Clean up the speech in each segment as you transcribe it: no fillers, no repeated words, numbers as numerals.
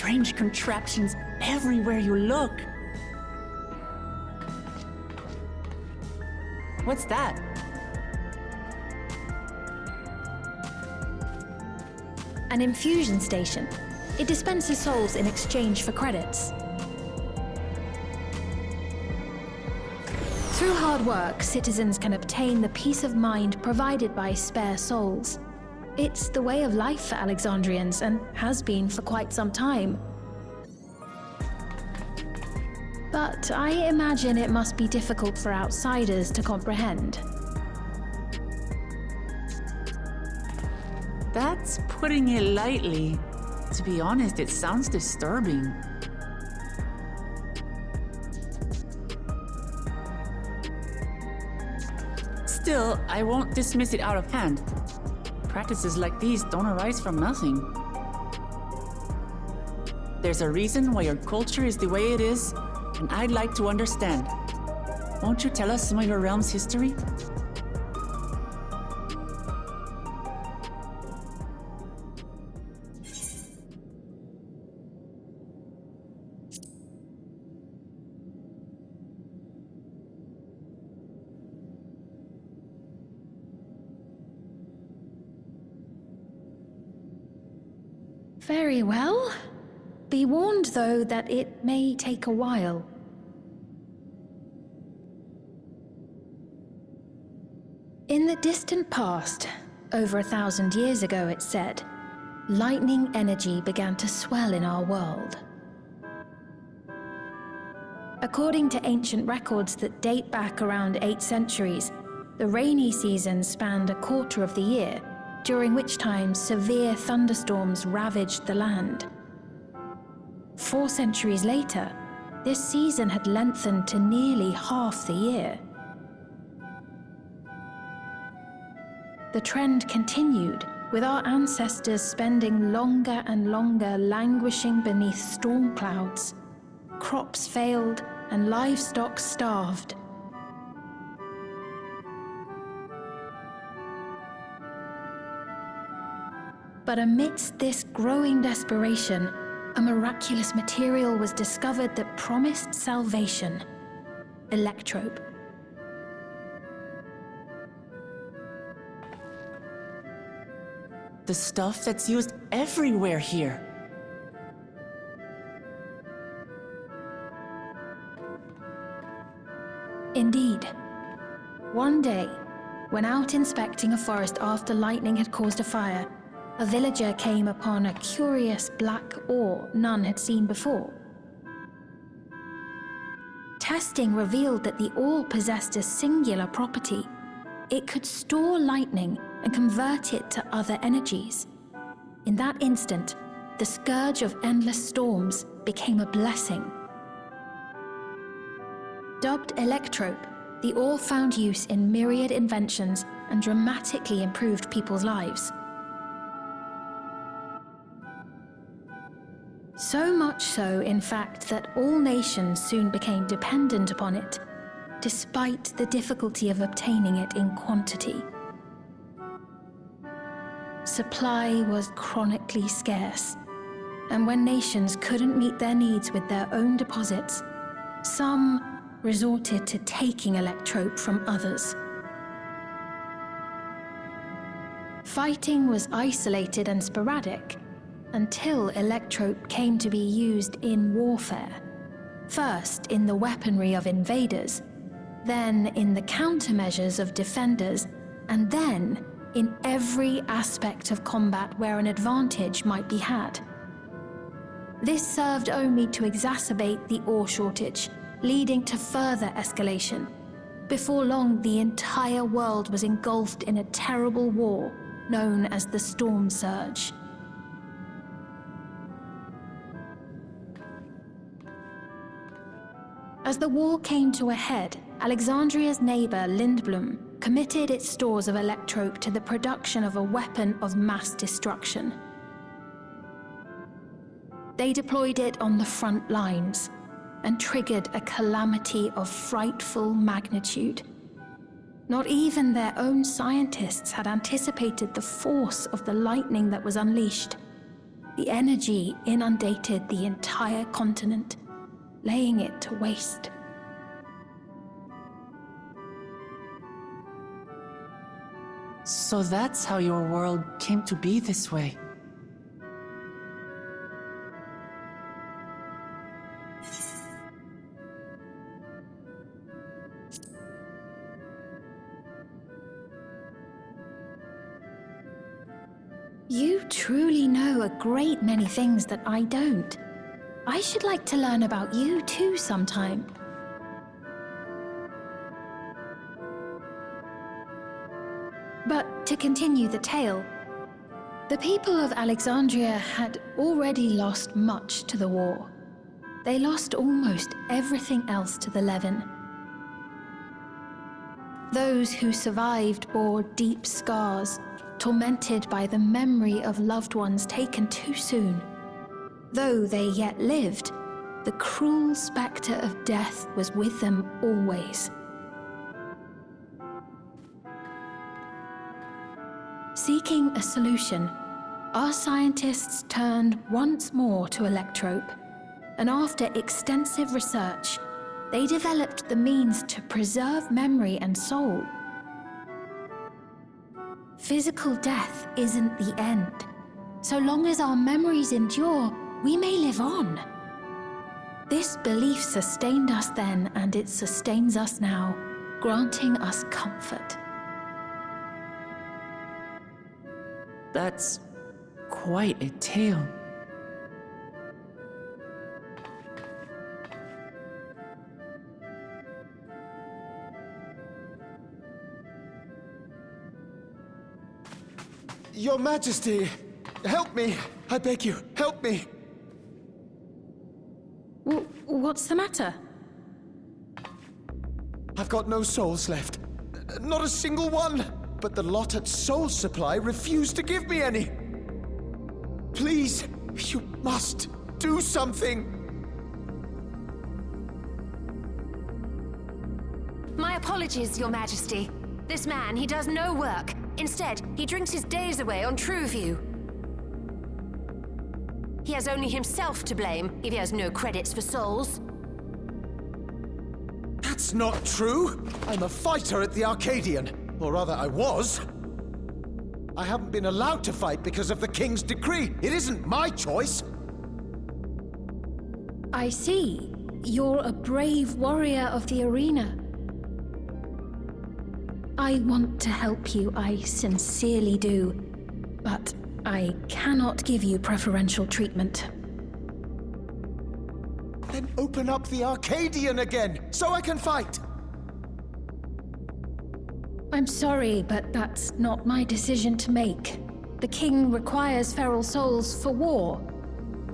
strange contraptions everywhere you look. What's that? An infusion station. It dispenses souls in exchange for credits. Through hard work, citizens can obtain the peace of mind provided by spare souls. It's the way of life for Alexandrians and has been for quite some time. But I imagine it must be difficult for outsiders to comprehend. That's putting it lightly. To be honest, it sounds disturbing. Still, I won't dismiss it out of hand. Practices like these don't arise from nothing. There's a reason why your culture is the way it is, and I'd like to understand. Won't you tell us some of your realm's history? Very well. Be warned, though, that it may take a while. In the distant past, over 1,000 years ago, it's said, lightning energy began to swell in our world. According to ancient records that date back around 8 centuries, the rainy season spanned a quarter of the year, during which time severe thunderstorms ravaged the land. 4 centuries later, this season had lengthened to nearly half the year. The trend continued, with our ancestors spending longer and longer languishing beneath storm clouds. Crops failed and livestock starved. But amidst this growing desperation, a miraculous material was discovered that promised salvation: electrope. The stuff that's used everywhere here. Indeed. One day, when out inspecting a forest after lightning had caused a fire, a villager came upon a curious black ore none had seen before. Testing revealed that the ore possessed a singular property. It could store lightning and convert it to other energies. In that instant, the scourge of endless storms became a blessing. Dubbed electrope, the ore found use in myriad inventions and dramatically improved people's lives. So much so, in fact, that all nations soon became dependent upon it, despite the difficulty of obtaining it in quantity. Supply was chronically scarce, and when nations couldn't meet their needs with their own deposits, some resorted to taking electrope from others. Fighting was isolated and sporadic, until electrope came to be used in warfare. First in the weaponry of invaders, then in the countermeasures of defenders, and then in every aspect of combat where an advantage might be had. This served only to exacerbate the ore shortage, leading to further escalation. Before long, the entire world was engulfed in a terrible war known as the Storm Surge. As the war came to a head, Alexandria's neighbor Lindblum committed its stores of electrope to the production of a weapon of mass destruction. They deployed it on the front lines and triggered a calamity of frightful magnitude. Not even their own scientists had anticipated the force of the lightning that was unleashed. The energy inundated the entire continent, laying it to waste. So that's how your world came to be this way. You truly know a great many things that I don't. I should like to learn about you too sometime. But to continue the tale, the people of Alexandria had already lost much to the war. They lost almost everything else to the Levin. Those who survived bore deep scars, tormented by the memory of loved ones taken too soon. Though they yet lived, the cruel spectre of death was with them always. Seeking a solution, our scientists turned once more to Electrope, and after extensive research, they developed the means to preserve memory and soul. Physical death isn't the end. So long as our memories endure, we may live on. This belief sustained us then, and it sustains us now, granting us comfort. That's quite a tale. Your Majesty, help me! I beg you, help me! What's the matter? I've got no souls left. Not a single one! But the lot at Soul Supply refused to give me any! Please, you must do something! My apologies, Your Majesty. This man, he does no work. Instead, he drinks his days away on Trueview. He has only himself to blame if he has no credits for souls. That's not true! I'm a fighter at the Arcadian. Or rather, I was. I haven't been allowed to fight because of the King's decree. It isn't my choice. I see. You're a brave warrior of the arena. I want to help you, I sincerely do. But I cannot give you preferential treatment. Then open up the Arcadian again, so I can fight! I'm sorry, but that's not my decision to make. The king requires feral souls for war.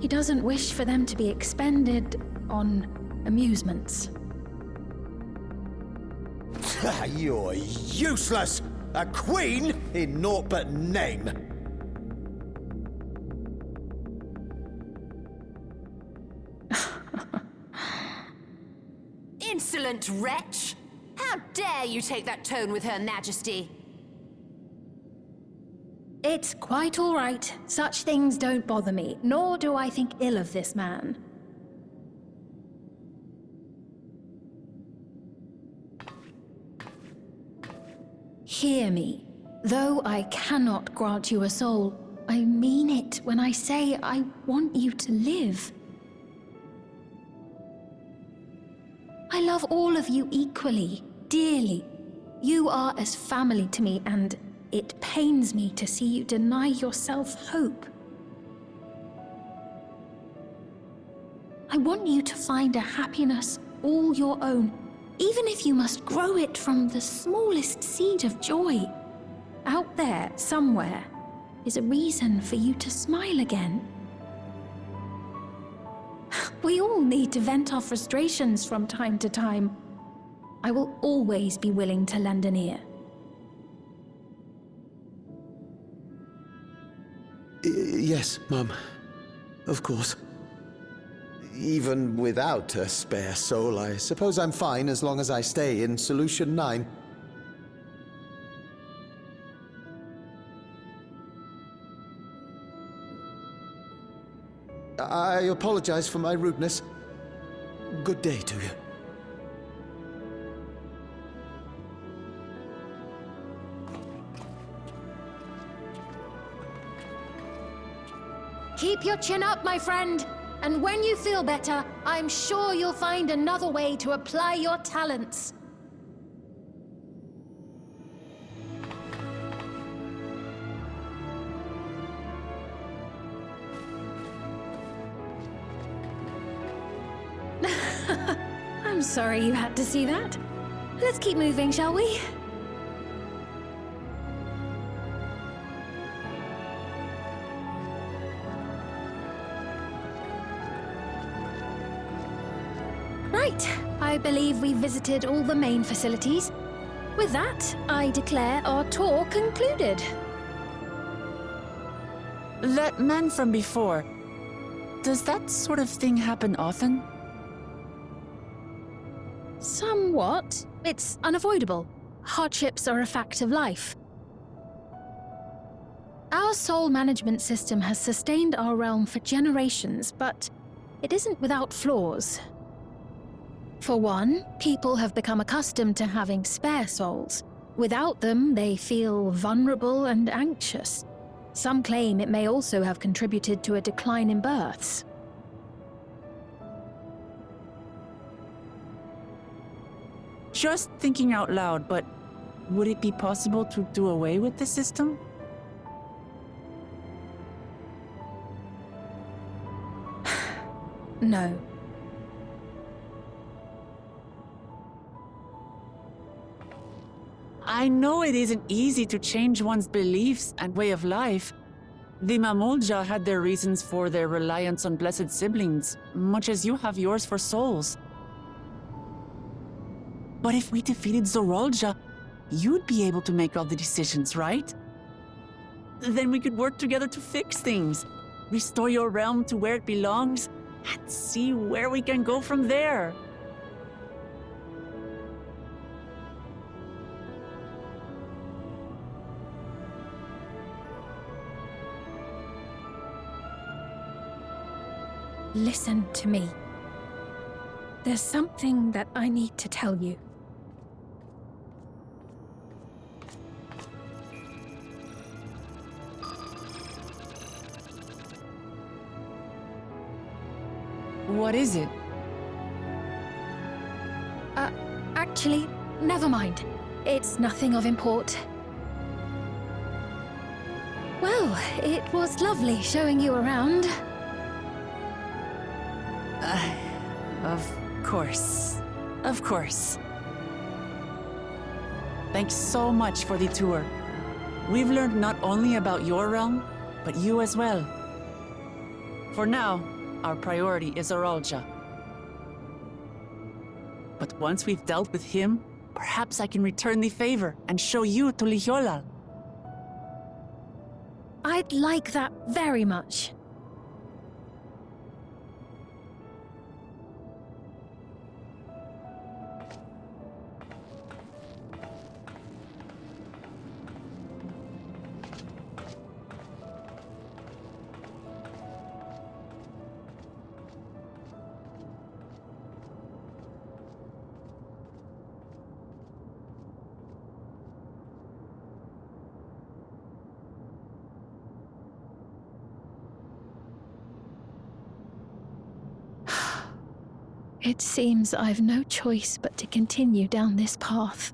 He doesn't wish for them to be expended on amusements. You're useless! A queen in naught but name! Insolent wretch! How dare you take that tone with Her Majesty? It's quite all right. Such things don't bother me, nor do I think ill of this man. Hear me. Though I cannot grant you a soul, I mean it when I say I want you to live. I love all of you equally, dearly. You are as family to me, and it pains me to see you deny yourself hope. I want you to find a happiness all your own, even if you must grow it from the smallest seed of joy. Out there, somewhere, is a reason for you to smile again. We all need to vent our frustrations from time to time. I will always be willing to lend an ear. Yes, Mum. Of course. Even without a spare soul, I suppose I'm fine as long as I stay in Solution 9. I apologize for my rudeness. Good day to you. Keep your chin up, my friend. And when you feel better, I'm sure you'll find another way to apply your talents. I'm sorry you had to see that. Let's keep moving, shall we? Right, I believe we've visited all the main facilities. With that, I declare our tour concluded. That man from before, does that sort of thing happen often? Somewhat. It's unavoidable. Hardships are a fact of life. Our soul management system has sustained our realm for generations, but it isn't without flaws. For one, people have become accustomed to having spare souls. Without them, they feel vulnerable and anxious. Some claim it may also have contributed to a decline in births. Just thinking out loud, but would it be possible to do away with the system? No. I know it isn't easy to change one's beliefs and way of life. The Mamolja had their reasons for their reliance on blessed siblings, much as you have yours for souls. But if we defeated Zorolja, you'd be able to make all the decisions, right? Then we could work together to fix things, restore your realm to where it belongs, and see where we can go from there. Listen to me. There's something that I need to tell you. What is it? Actually, never mind. It's nothing of import. Well, it was lovely showing you around. Of course. Of course. Thanks so much for the tour. We've learned not only about your realm, but you as well. For now, our priority is Zorolja. But once we've dealt with him, perhaps I can return the favor and show you to Lihiolal. I'd like that very much. It seems I've no choice but to continue down this path.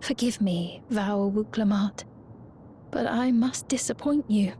Forgive me, Vau Wuklamat, but I must disappoint you.